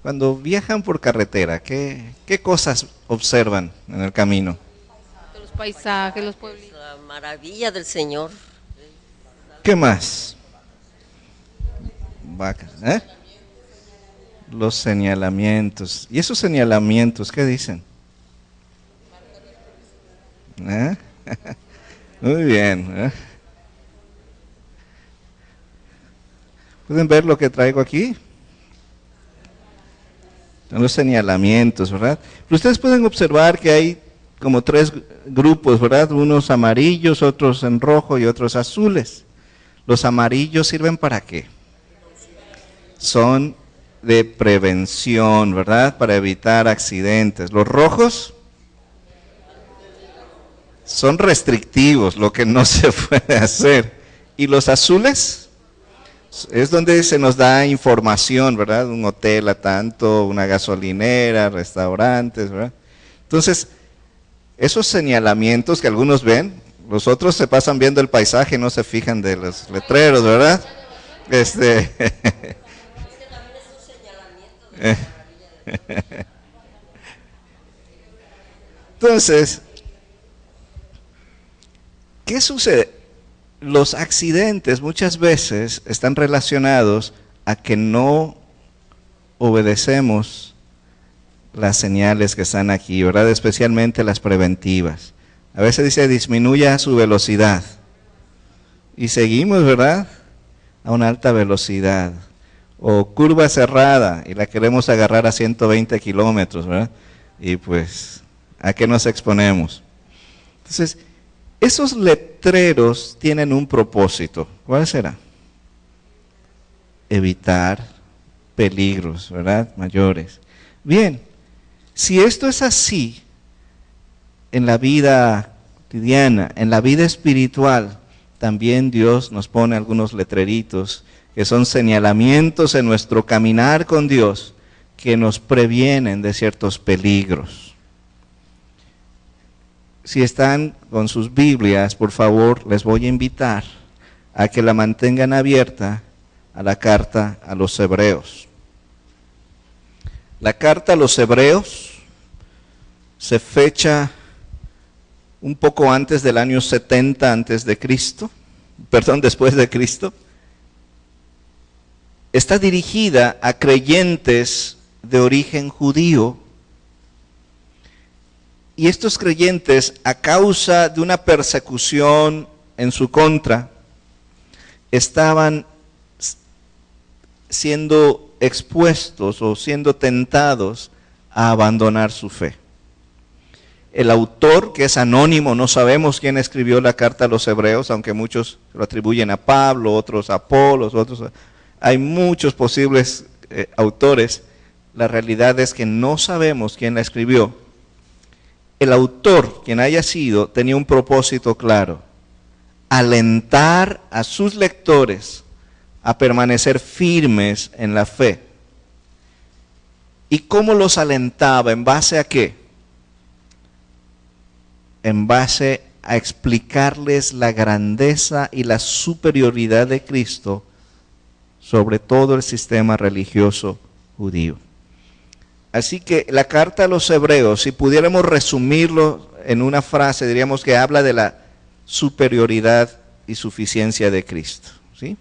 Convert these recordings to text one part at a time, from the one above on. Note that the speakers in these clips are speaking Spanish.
Cuando viajan por carretera, ¿qué cosas observan en el camino? Los paisajes, los pueblitos. La maravilla del Señor. ¿Qué más? Vacas, ¿eh? Los señalamientos. ¿Y esos señalamientos qué dicen? ¿Eh? Muy bien. ¿Eh? ¿Pueden ver lo que traigo aquí? Son los señalamientos, ¿verdad? Pero ustedes pueden observar que hay como tres grupos, ¿verdad? Unos amarillos, otros en rojo y otros azules. ¿Los amarillos sirven para qué? Son de prevención, ¿verdad? Para evitar accidentes. Los rojos son restrictivos, lo que no se puede hacer. ¿Y los azules? Es donde se nos da información, ¿verdad? Un hotel a tanto, una gasolinera, restaurantes, ¿verdad? Entonces, esos señalamientos que algunos ven, los otros se pasan viendo el paisaje y no se fijan de los letreros, ¿verdad? Entonces, ¿qué sucede? Los accidentes muchas veces están relacionados a que no obedecemos las señales que están aquí, ¿verdad? Especialmente las preventivas. A veces dice disminuya su velocidad y seguimos, ¿verdad? A una alta velocidad. O curva cerrada y la queremos agarrar a 120 kilómetros, ¿verdad? Y pues, ¿a qué nos exponemos? Entonces, esos letreros tienen un propósito. ¿Cuál será? Evitar peligros, ¿verdad? Mayores. Bien, si esto es así en la vida cotidiana, en la vida espiritual, también Dios nos pone algunos letreritos que son señalamientos en nuestro caminar con Dios que nos previenen de ciertos peligros. Si están con sus Biblias, por favor, les voy a invitar a que la mantengan abierta a la carta a los Hebreos. La carta a los Hebreos se fecha un poco antes del año 70 antes de Cristo, después de Cristo. Está dirigida a creyentes de origen judío. Y estos creyentes, a causa de una persecución en su contra, estaban siendo expuestos o siendo tentados a abandonar su fe. El autor, que es anónimo, no sabemos quién escribió la carta a los Hebreos, aunque muchos lo atribuyen a Pablo, otros a Apolos, hay muchos posibles autores. La realidad es que no sabemos quién la escribió. El autor, quien haya sido, tenía un propósito claro: alentar a sus lectores a permanecer firmes en la fe. ¿Y cómo los alentaba? ¿En base a qué? En base a explicarles la grandeza y la superioridad de Cristo sobre todo el sistema religioso judío. Así que la carta a los Hebreos, si pudiéramos resumirlo en una frase, diríamos que habla de la superioridad y suficiencia de Cristo. ¿Sí?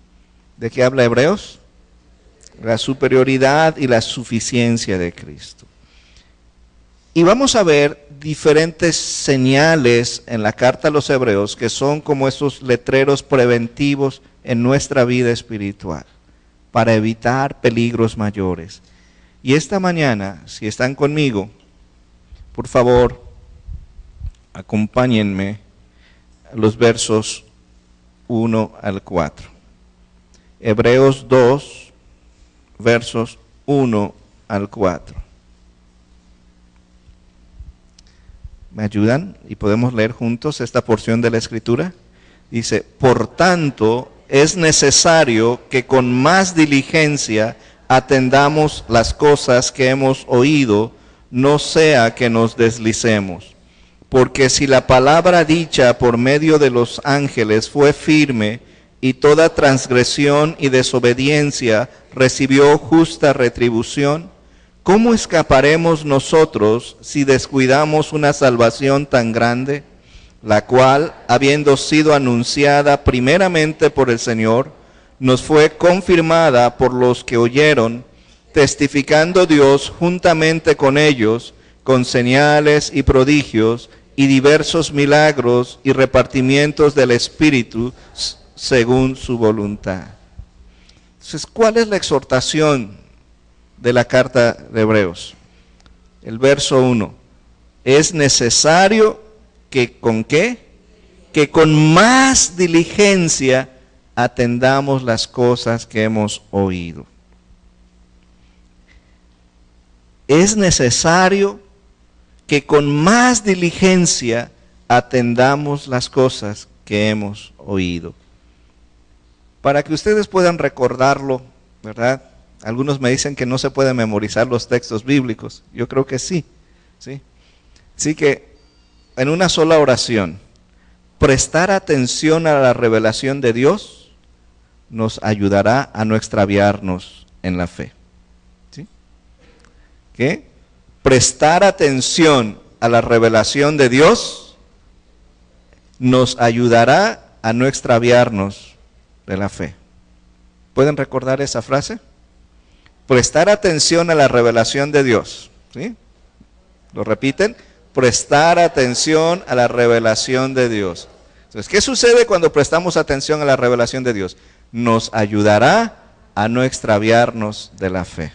¿De qué habla Hebreos? La superioridad y la suficiencia de Cristo. Y vamos a ver diferentes señales en la carta a los Hebreos que son como esos letreros preventivos en nuestra vida espiritual para evitar peligros mayores. Y esta mañana, si están conmigo, por favor, acompáñenme a los versos 1 al 4. Hebreos 2, versos 1 al 4. ¿Me ayudan? Y podemos leer juntos esta porción de la Escritura. Dice: por tanto, es necesario que con más diligencia atendamos las cosas que hemos oído, no sea que nos deslicemos. Porque si la palabra dicha por medio de los ángeles fue firme, y toda transgresión y desobediencia recibió justa retribución, ¿cómo escaparemos nosotros si descuidamos una salvación tan grande, la cual, habiendo sido anunciada primeramente por el Señor, nos fue confirmada por los que oyeron, testificando Dios juntamente con ellos, con señales y prodigios, y diversos milagros y repartimientos del Espíritu según su voluntad? Entonces, ¿cuál es la exhortación de la carta de Hebreos? El verso 1. Es necesario que ¿con qué? Que con más diligencia atendamos las cosas que hemos oído. Es necesario que con más diligencia atendamos las cosas que hemos oído. Para que ustedes puedan recordarlo, ¿verdad? Algunos me dicen que no se pueden memorizar los textos bíblicos. Yo creo que sí, ¿sí? Así que en una sola oración, prestar atención a la revelación de Dios nos ayudará a no extraviarnos en la fe. ¿Sí? ¿Qué? Prestar atención a la revelación de Dios nos ayudará a no extraviarnos de la fe. ¿Pueden recordar esa frase? Prestar atención a la revelación de Dios. ¿Sí? ¿Lo repiten? Prestar atención a la revelación de Dios. Entonces, ¿qué sucede cuando prestamos atención a la revelación de Dios? Nos ayudará a no extraviarnos de la fe.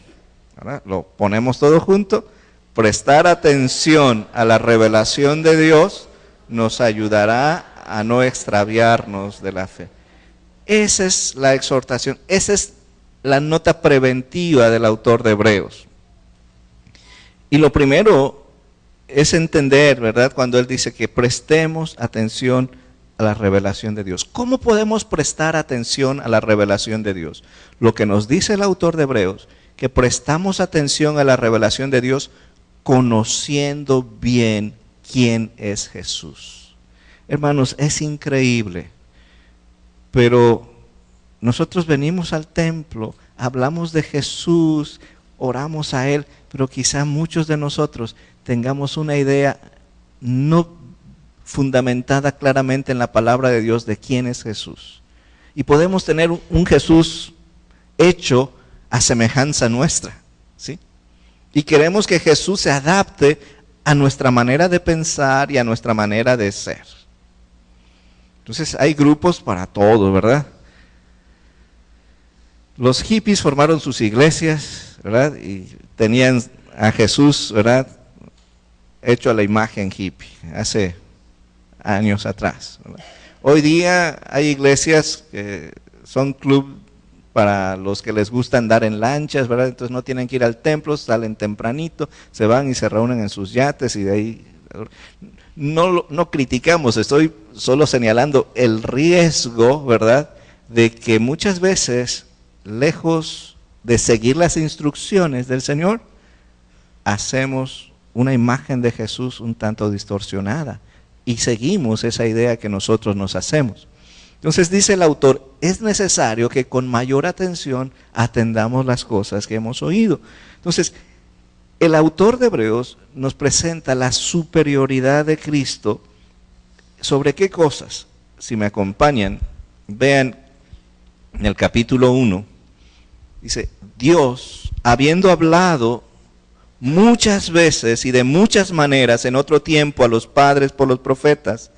¿Verdad? Lo ponemos todo junto. Prestar atención a la revelación de Dios nos ayudará a no extraviarnos de la fe. Esa es la exhortación, esa es la nota preventiva del autor de Hebreos. Y lo primero es entender, ¿verdad?, cuando él dice que prestemos atención a la revelación de Dios. ¿Cómo podemos prestar atención a la revelación de Dios? Lo que nos dice el autor de Hebreos, que prestamos atención a la revelación de Dios conociendo bien quién es Jesús. Hermanos, es increíble, pero nosotros venimos al templo, hablamos de Jesús, oramos a Él, pero quizá muchos de nosotros tengamos una idea no fundamentada claramente en la palabra de Dios de quién es Jesús. Y podemos tener un Jesús hecho a semejanza nuestra, ¿sí? Y queremos que Jesús se adapte a nuestra manera de pensar y a nuestra manera de ser. Entonces hay grupos para todo, ¿verdad? Los hippies formaron sus iglesias, ¿verdad? Y tenían a Jesús, ¿verdad?, hecho a la imagen hippie, hace años atrás, ¿verdad? Hoy día hay iglesias que son club para los que les gusta andar en lanchas, ¿verdad? Entonces no tienen que ir al templo, salen tempranito, se van y se reúnen en sus yates y de ahí... No criticamos, estoy solo señalando el riesgo, ¿verdad?, de que muchas veces, lejos de seguir las instrucciones del Señor, hacemos una imagen de Jesús un tanto distorsionada y seguimos esa idea que nosotros nos hacemos. Entonces dice el autor, es necesario que con mayor atención atendamos las cosas que hemos oído. Entonces, el autor de Hebreos nos presenta la superioridad de Cristo. ¿Sobre qué cosas? Si me acompañan, vean en el capítulo 1, dice, Dios, habiendo hablado muchas veces y de muchas maneras en otro tiempo a los padres por los profetas,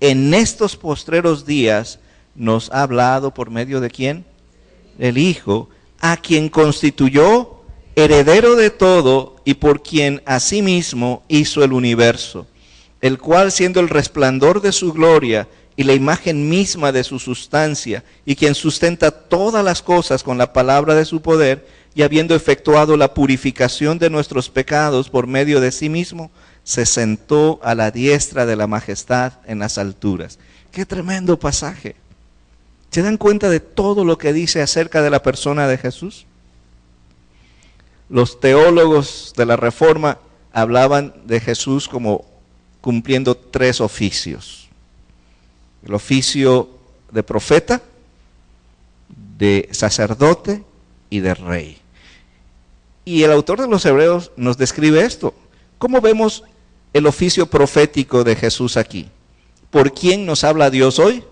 en estos postreros días nos ha hablado por medio de ¿quién? El Hijo, a quien constituyó heredero de todo y por quien asimismo hizo el universo, el cual siendo el resplandor de su gloria y la imagen misma de su sustancia, y quien sustenta todas las cosas con la palabra de su poder, y habiendo efectuado la purificación de nuestros pecados por medio de sí mismo, se sentó a la diestra de la majestad en las alturas. ¡Qué tremendo pasaje! ¿Se dan cuenta de todo lo que dice acerca de la persona de Jesús? Los teólogos de la Reforma hablaban de Jesús como cumpliendo tres oficios. El oficio de profeta, de sacerdote y de rey. Y el autor de los Hebreos nos describe esto. ¿Cómo vemos el oficio profético de Jesús aquí? ¿Por quién nos habla Dios hoy?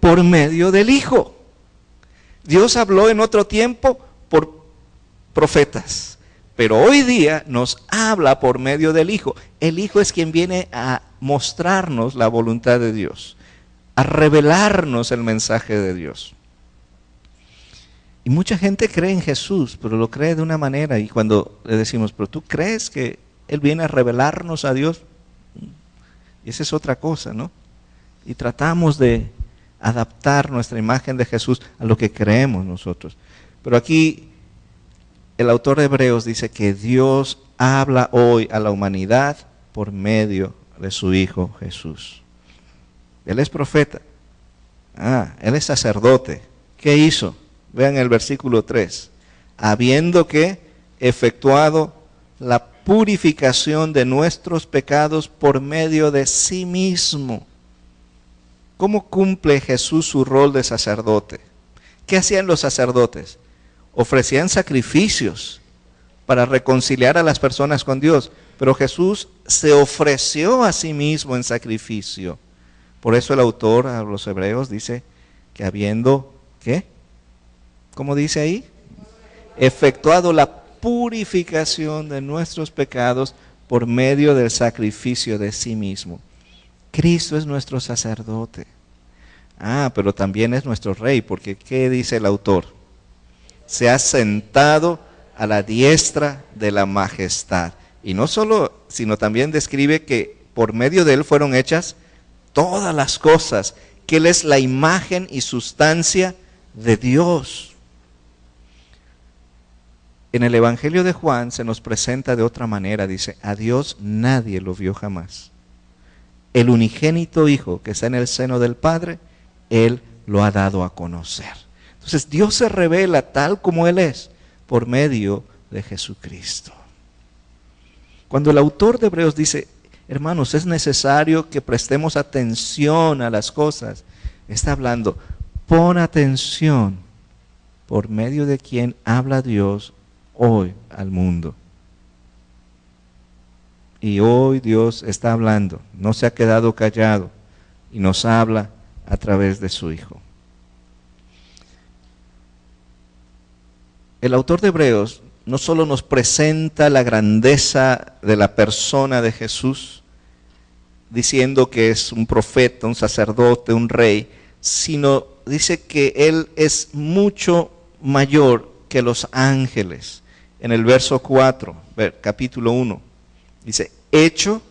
Por medio del Hijo. Dios habló en otro tiempo por profetas, pero hoy día nos habla por medio del Hijo. El Hijo es quien viene a mostrarnos la voluntad de Dios, a revelarnos el mensaje de Dios. Y mucha gente cree en Jesús, pero lo cree de una manera, y cuando le decimos, pero ¿tú crees que Él viene a revelarnos a Dios? Y esa es otra cosa, ¿no? Y tratamos de adaptar nuestra imagen de Jesús a lo que creemos nosotros. Pero aquí el autor de Hebreos dice que Dios habla hoy a la humanidad por medio de su Hijo Jesús. Él es profeta. Él es sacerdote. ¿Qué hizo? Vean el versículo 3. Habiendo que efectuado la purificación de nuestros pecados por medio de sí mismo. ¿Cómo cumple Jesús su rol de sacerdote? ¿Qué hacían los sacerdotes? Ofrecían sacrificios para reconciliar a las personas con Dios, pero Jesús se ofreció a sí mismo en sacrificio. Por eso el autor a los Hebreos dice que habiendo, ¿qué? ¿Cómo dice ahí? Efectuado la purificación de nuestros pecados por medio del sacrificio de sí mismo. Cristo es nuestro sacerdote. Pero también es nuestro rey, porque ¿qué dice el autor? Se ha sentado a la diestra de la majestad. Y no solo, sino también describe que por medio de él fueron hechas todas las cosas, que él es la imagen y sustancia de Dios. En el Evangelio de Juan se nos presenta de otra manera, dice, a Dios nadie lo vio jamás. El unigénito Hijo que está en el seno del Padre, Él lo ha dado a conocer. Entonces Dios se revela tal como Él es por medio de Jesucristo. Cuando el autor de Hebreos dice, hermanos, es necesario que prestemos atención a las cosas, está hablando, pon atención por medio de quien habla Dios hoy al mundo. Y hoy Dios está hablando, no se ha quedado callado y nos habla a través de su Hijo. El autor de Hebreos no solo nos presenta la grandeza de la persona de Jesús, diciendo que es un profeta, un sacerdote, un rey, sino dice que Él es mucho mayor que los ángeles. En el verso 4, capítulo 1. Dice, hecho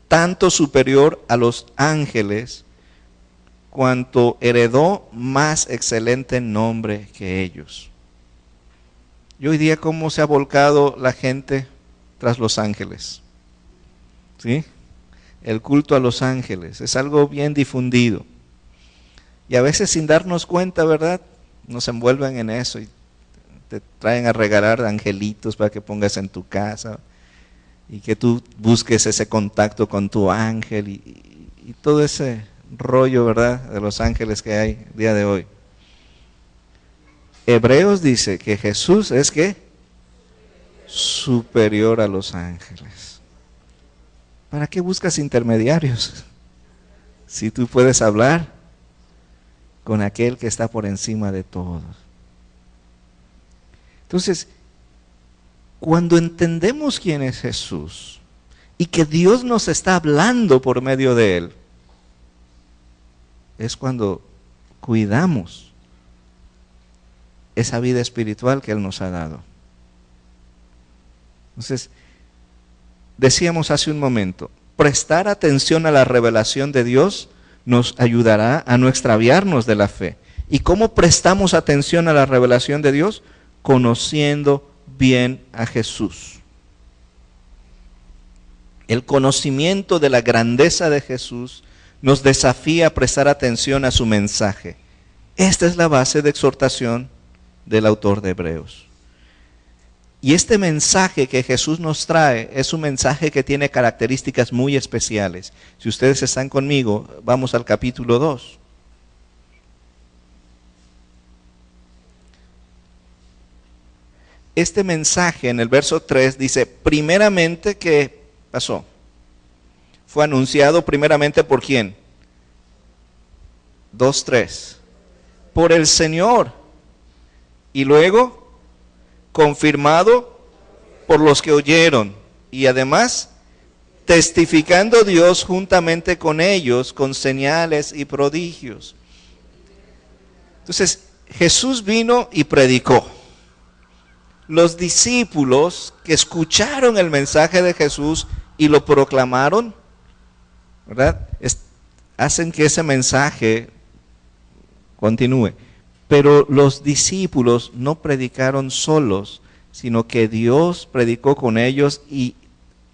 tanto superior a los ángeles, cuanto heredó más excelente nombre que ellos. Y hoy día, ¿cómo se ha volcado la gente tras los ángeles? ¿Sí? El culto a los ángeles es algo bien difundido. Y a veces sin darnos cuenta, ¿verdad? Nos envuelven en eso y te traen a regalar angelitos para que pongas en tu casa y que tú busques ese contacto con tu ángel y todo ese rollo, ¿verdad?, de los ángeles que hay el día de hoy. Hebreos dice que Jesús es ¿qué? Superior a los ángeles. ¿Para qué buscas intermediarios? Si tú puedes hablar con aquel que está por encima de todos. Entonces, cuando entendemos quién es Jesús y que Dios nos está hablando por medio de Él, es cuando cuidamos esa vida espiritual que Él nos ha dado. Entonces, decíamos hace un momento, prestar atención a la revelación de Dios nos ayudará a no extraviarnos de la fe. ¿Y cómo prestamos atención a la revelación de Dios? Conociendo bien a Jesús. El conocimiento de la grandeza de Jesús nos desafía a prestar atención a su mensaje. Esta es la base de exhortación del autor de Hebreos. Y este mensaje que Jesús nos trae es un mensaje que tiene características muy especiales. Si ustedes están conmigo, vamos al capítulo 2. este mensaje en el verso 3 dice, primeramente, ¿qué pasó? Fue anunciado primeramente ¿por quién? 2:3. Por el Señor. Y luego, confirmado por los que oyeron. Y además, testificando Dios juntamente con ellos, con señales y prodigios. Entonces, Jesús vino y predicó. Los discípulos que escucharon el mensaje de Jesús y lo proclamaron, ¿verdad? Hacen que ese mensaje continúe. Pero los discípulos no predicaron solos, sino que Dios predicó con ellos y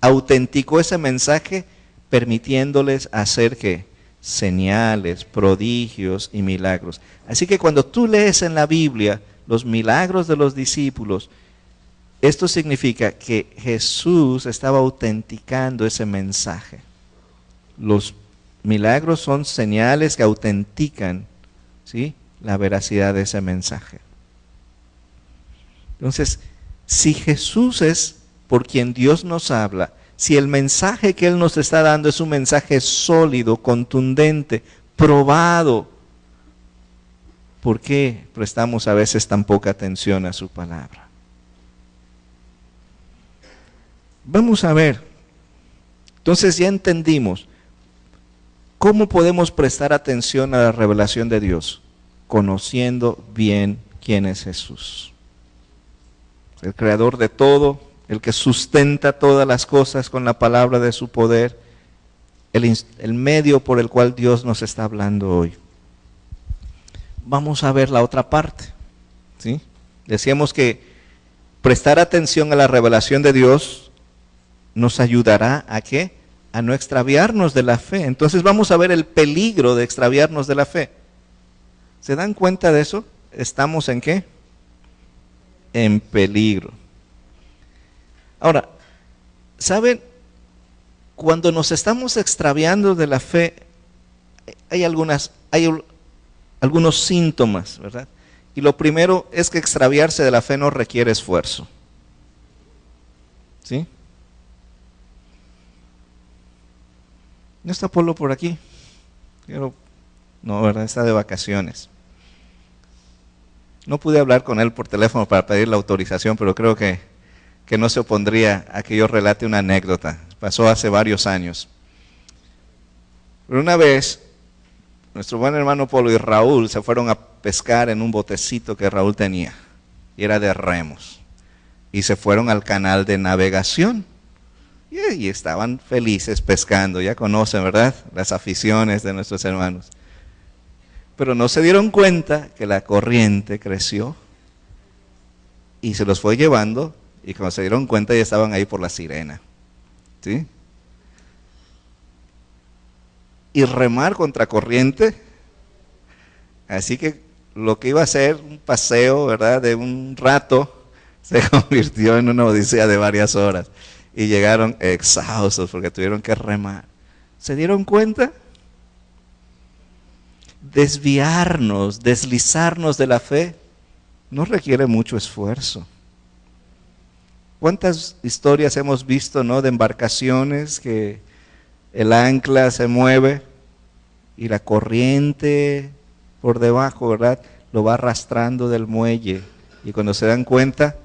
autenticó ese mensaje, permitiéndoles hacer ¿qué? Señales, prodigios y milagros. Así que cuando tú lees en la Biblia los milagros de los discípulos, esto significa que Jesús estaba autenticando ese mensaje. Los milagros son señales que autentican, ¿sí?, la veracidad de ese mensaje. Entonces, si Jesús es por quien Dios nos habla, si el mensaje que Él nos está dando es un mensaje sólido, contundente, probado, ¿por qué prestamos a veces tan poca atención a su palabra? Vamos a ver. Entonces ya entendimos cómo podemos prestar atención a la revelación de Dios, conociendo bien quién es Jesús. El creador de todo, el que sustenta todas las cosas con la palabra de su poder, el medio por el cual Dios nos está hablando hoy. Vamos a ver la otra parte, ¿sí? Decíamos que prestar atención a la revelación de Dios nos ayudará ¿a qué? A no extraviarnos de la fe. Entonces vamos a ver el peligro de extraviarnos de la fe. ¿Se dan cuenta de eso? ¿Estamos en qué? En peligro. Ahora, ¿saben? Cuando nos estamos extraviando de la fe, hay algunos síntomas, ¿verdad? Y lo primero es que extraviarse de la fe no requiere esfuerzo. ¿Sí? ¿No está Polo por aquí? No, ¿verdad? Está de vacaciones. No pude hablar con él por teléfono para pedir la autorización, pero creo que no se opondría a que yo relate una anécdota. Pasó hace varios años. Pero una vez, nuestro buen hermano Polo y Raúl se fueron a pescar en un botecito que Raúl tenía, y era de remos, y se fueron al canal de navegación, y estaban felices pescando. Ya conocen, ¿verdad?, las aficiones de nuestros hermanos. Pero no se dieron cuenta que la corriente creció y se los fue llevando, y cuando se dieron cuenta ya estaban ahí por la sirena. ¿Sí? Y remar contra corriente, así que lo que iba a ser un paseo, ¿verdad?, de un rato, se convirtió en una odisea de varias horas, y llegaron exhaustos porque tuvieron que remar. ¿Se dieron cuenta? Desviarnos, deslizarnos de la fe, no requiere mucho esfuerzo. ¿Cuántas historias hemos visto, no, de embarcaciones que el ancla se mueve y la corriente por debajo, ¿verdad?, lo va arrastrando del muelle, y cuando se dan cuenta,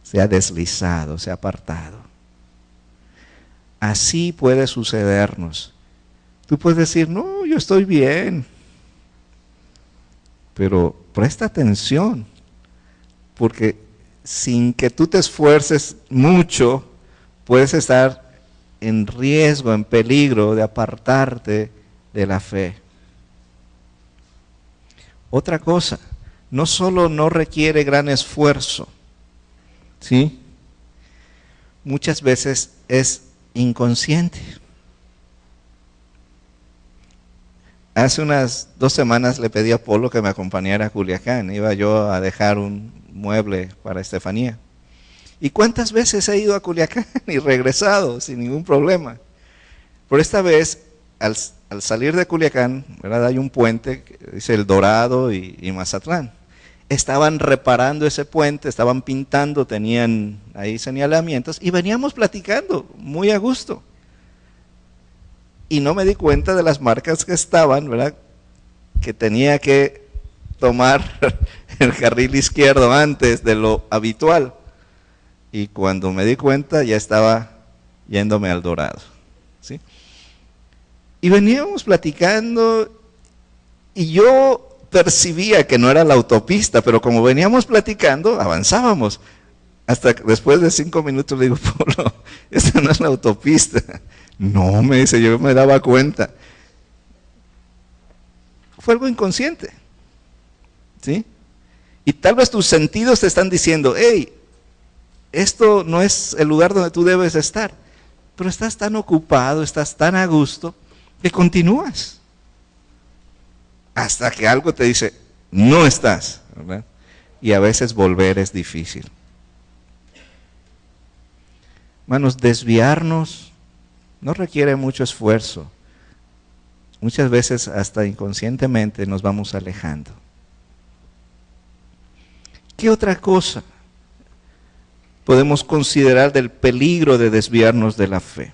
se ha deslizado, se ha apartado? Así puede sucedernos. Tú puedes decir, no, yo estoy bien, pero presta atención, porque sin que tú te esfuerces mucho, puedes estar en riesgo, en peligro de apartarte de la fe. Otra cosa, no solo no requiere gran esfuerzo, ¿sí?, muchas veces es inconsciente. Hace unas 2 semanas le pedí a Polo que me acompañara a Culiacán. Iba yo a dejar un mueble para Estefanía. ¿Y cuántas veces he ido a Culiacán y regresado sin ningún problema? Por esta vez, al salir de Culiacán, ¿verdad?, hay un puente que dice El Dorado y Mazatlán. estaban reparando ese puente, estaban pintando, tenían ahí señalamientos y veníamos platicando muy a gusto. Y no me di cuenta de las marcas que estaban, ¿verdad? Que tenía que tomar el carril izquierdo antes de lo habitual. Y cuando me di cuenta ya estaba yéndome al Dorado, ¿sí? Y veníamos platicando y yo percibía que no era la autopista, pero como veníamos platicando, avanzábamos. Hasta después de 5 minutos le digo, Pablo, esta no es la autopista. No, me dice, yo me daba cuenta. Fue algo inconsciente, ¿sí? Y tal vez tus sentidos te están diciendo, hey, esto no es el lugar donde tú debes estar. Pero estás tan ocupado, estás tan a gusto, que continúas. Hasta que algo te dice, no estás, ¿verdad? Y a veces volver es difícil. Hermanos, desviarnos no requiere mucho esfuerzo. Muchas veces hasta inconscientemente nos vamos alejando. ¿Qué otra cosa podemos considerar del peligro de desviarnos de la fe?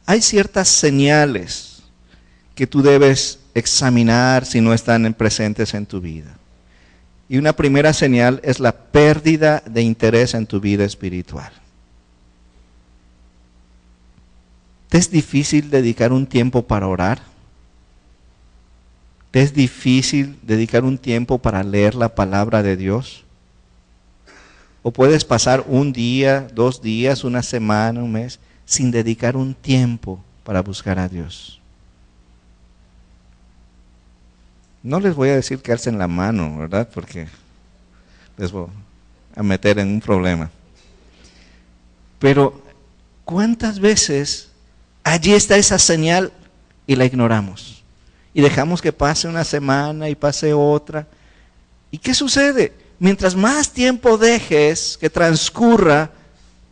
Hay ciertas señales que tú debes examinar si no están presentes en tu vida. Y una primera señal es la pérdida de interés en tu vida espiritual. ¿Te es difícil dedicar un tiempo para orar? ¿Te es difícil dedicar un tiempo para leer la palabra de Dios? ¿O puedes pasar un día, 2 días, una semana, un mes, sin dedicar un tiempo para buscar a Dios? No les voy a decir que alcen la mano, ¿verdad? Porque les voy a meter en un problema. Pero, ¿cuántas veces allí está esa señal y la ignoramos? Y dejamos que pase una semana y pase otra. ¿Y qué sucede? Mientras más tiempo dejes que transcurra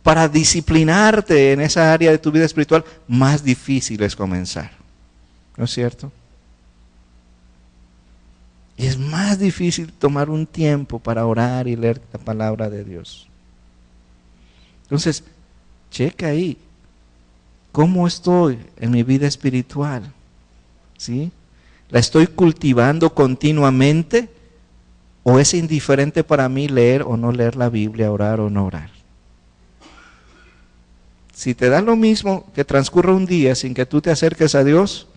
para disciplinarte en esa área de tu vida espiritual, más difícil es comenzar. ¿No es cierto? Y es más difícil tomar un tiempo para orar y leer la palabra de Dios. Entonces, checa ahí. ¿Cómo estoy en mi vida espiritual? ¿Sí? ¿La estoy cultivando continuamente? ¿O es indiferente para mí leer o no leer la Biblia, orar o no orar? Si te da lo mismo que transcurra un día sin que tú te acerques a Dios,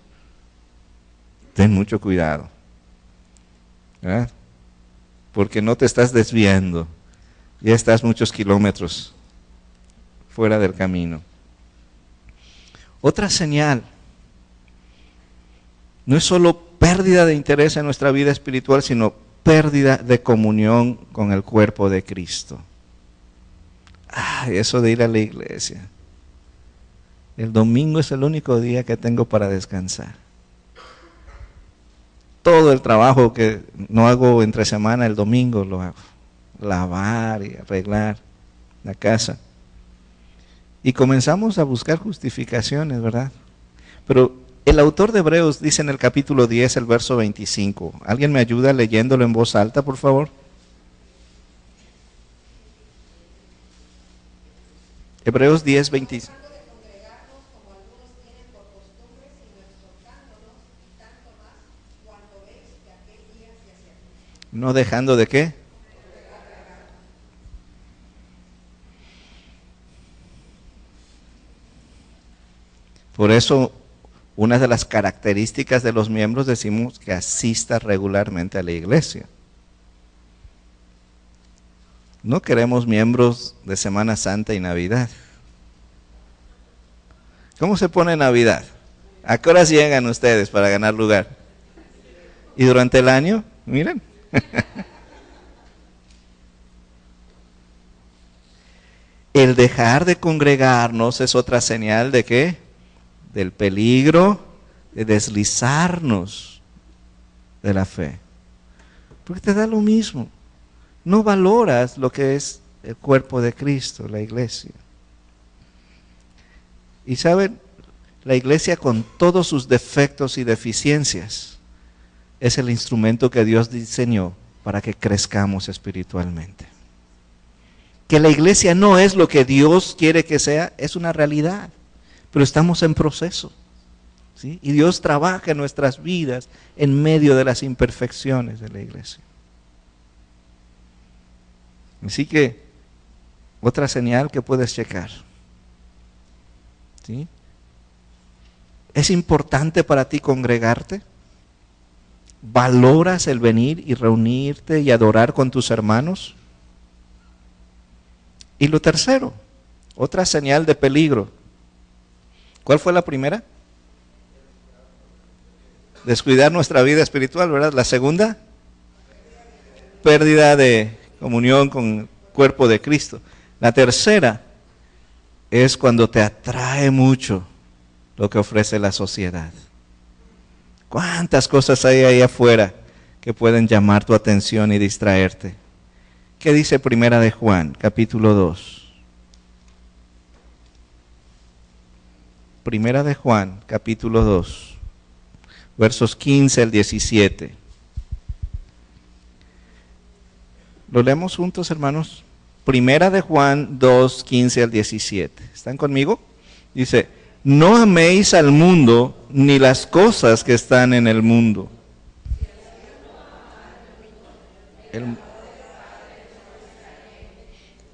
ten mucho cuidado. ¿Verdad? Porque no te estás desviando, ya estás muchos kilómetros fuera del camino. Otra señal, no es solo pérdida de interés en nuestra vida espiritual, sino pérdida de comunión con el cuerpo de Cristo. Eso de ir a la iglesia. El domingo es el único día que tengo para descansar. Todo el trabajo que no hago entre semana, el domingo lo hago. Lavar y arreglar la casa. Y comenzamos a buscar justificaciones, ¿verdad? Pero el autor de Hebreos dice en el capítulo 10, el verso 25. ¿Alguien me ayuda leyéndolo en voz alta, por favor? Hebreos 10, 25. ¿No dejando de qué? Por eso, una de las características de los miembros decimos que asista regularmente a la iglesia. No queremos miembros de Semana Santa y Navidad. ¿Cómo se pone Navidad? ¿A qué horas llegan ustedes para ganar lugar? ¿Y durante el año? Miren. El dejar de congregarnos es otra señal de ¿qué? Del peligro de deslizarnos de la fe. Porque te da lo mismo. No valoras lo que es el cuerpo de Cristo, la iglesia. Y saben, la iglesia con todos sus defectos y deficiencias es el instrumento que Dios diseñó para que crezcamos espiritualmente. Que la iglesia no es lo que Dios quiere que sea, es una realidad, pero estamos en proceso, ¿sí? Y Dios trabaja en nuestras vidas en medio de las imperfecciones de la iglesia. Así que, otra señal que puedes checar, ¿sí? ¿Es importante para ti congregarte? ¿Valoras el venir y reunirte y adorar con tus hermanos? Y lo tercero, otra señal de peligro. ¿Cuál fue la primera? Descuidar nuestra vida espiritual, ¿verdad? La segunda, pérdida de comunión con el cuerpo de Cristo. La tercera es cuando te atrae mucho lo que ofrece la sociedad. ¿Cuántas cosas hay ahí afuera que pueden llamar tu atención y distraerte? ¿Qué dice Primera de Juan, capítulo 2? Primera de Juan, capítulo 2, versos 15 al 17. ¿Lo leemos juntos, hermanos? Primera de Juan 2, 15 al 17. ¿Están conmigo? Dice: no améis al mundo ni las cosas que están en el mundo.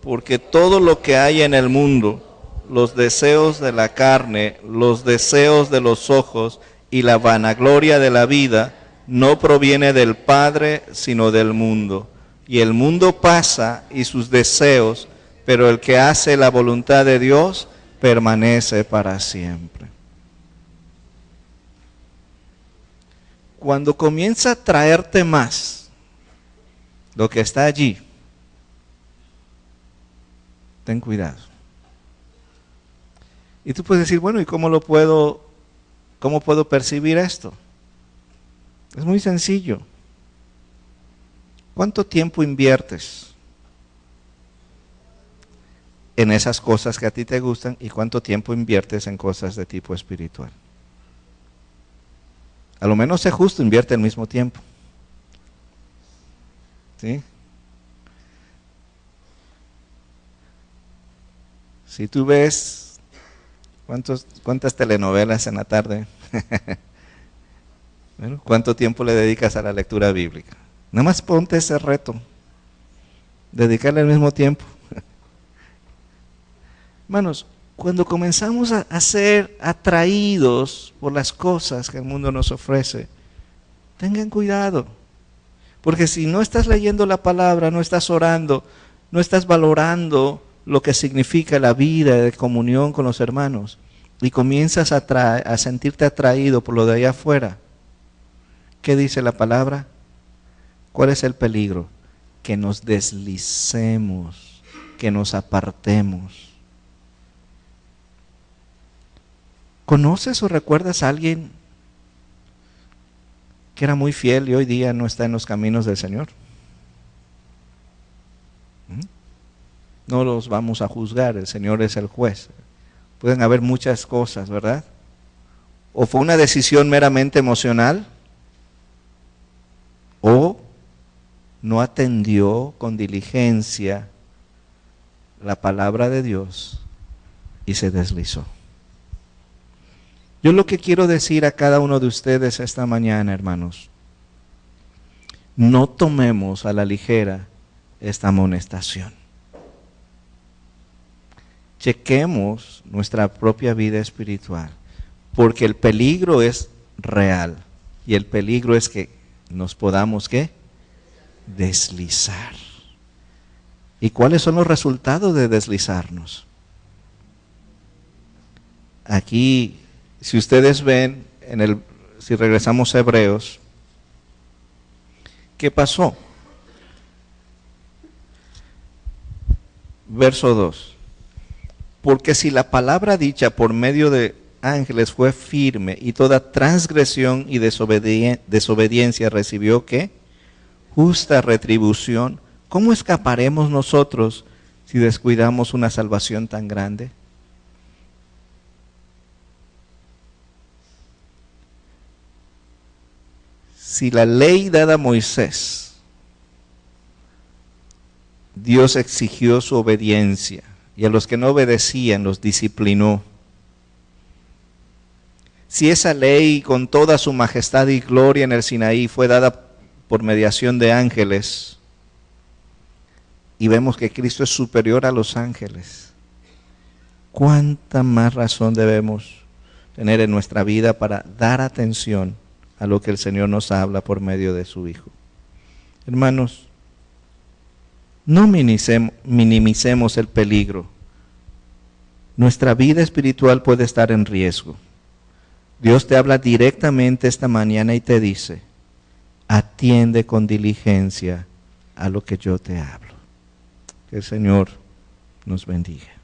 Porque todo lo que hay en el mundo, los deseos de la carne, los deseos de los ojos y la vanagloria de la vida, no proviene del Padre, sino del mundo. Y el mundo pasa y sus deseos, pero el que hace la voluntad de Dios permanece para siempre. Cuando comienza a traerte más lo que está allí, ten cuidado. Y tú puedes decir, bueno, ¿y cómo puedo percibir esto? Es muy sencillo. ¿Cuánto tiempo inviertes en esas cosas que a ti te gustan y cuánto tiempo inviertes en cosas de tipo espiritual? A lo menos sé justo, invierte el mismo tiempo. ¿Sí? Si tú ves cuántas telenovelas en la tarde, bueno, ¿cuánto tiempo le dedicas a la lectura bíblica? Nada más ponte ese reto, dedicarle el mismo tiempo. Hermanos, cuando comenzamos a ser atraídos por las cosas que el mundo nos ofrece, tengan cuidado, porque si no estás leyendo la palabra, no estás orando, no estás valorando lo que significa la vida de comunión con los hermanos, y comienzas a sentirte atraído por lo de allá afuera, ¿qué dice la palabra? ¿Cuál es el peligro? Que nos deslicemos, que nos apartemos. ¿Conoces o recuerdas a alguien que era muy fiel y hoy día no está en los caminos del Señor? No los vamos a juzgar, el Señor es el juez. Pueden haber muchas cosas, ¿verdad? ¿O fue una decisión meramente emocional? ¿O no atendió con diligencia la palabra de Dios y se deslizó? Yo lo que quiero decir a cada uno de ustedes esta mañana, hermanos, no tomemos a la ligera esta amonestación. Chequemos nuestra propia vida espiritual, porque el peligro es real y el peligro es que nos podamos, ¿qué? Deslizar. ¿Y cuáles son los resultados de deslizarnos? Aquí, si ustedes ven, si regresamos a Hebreos, ¿qué pasó? Verso 2. Porque si la palabra dicha por medio de ángeles fue firme y toda transgresión y desobediencia recibió, ¿qué? Justa retribución, ¿cómo escaparemos nosotros si descuidamos una salvación tan grande? Si la ley dada a Moisés Dios exigió su obediencia y a los que no obedecían los disciplinó. Si esa ley con toda su majestad y gloria en el Sinaí fue dada por mediación de ángeles, y vemos que Cristo es superior a los ángeles, ¿cuánta más razón debemos tener en nuestra vida para dar atención a lo que el Señor nos habla por medio de su Hijo? Hermanos, no minimicemos el peligro. Nuestra vida espiritual puede estar en riesgo. Dios te habla directamente esta mañana y te dice: atiende con diligencia a lo que yo te hablo. Que el Señor nos bendiga.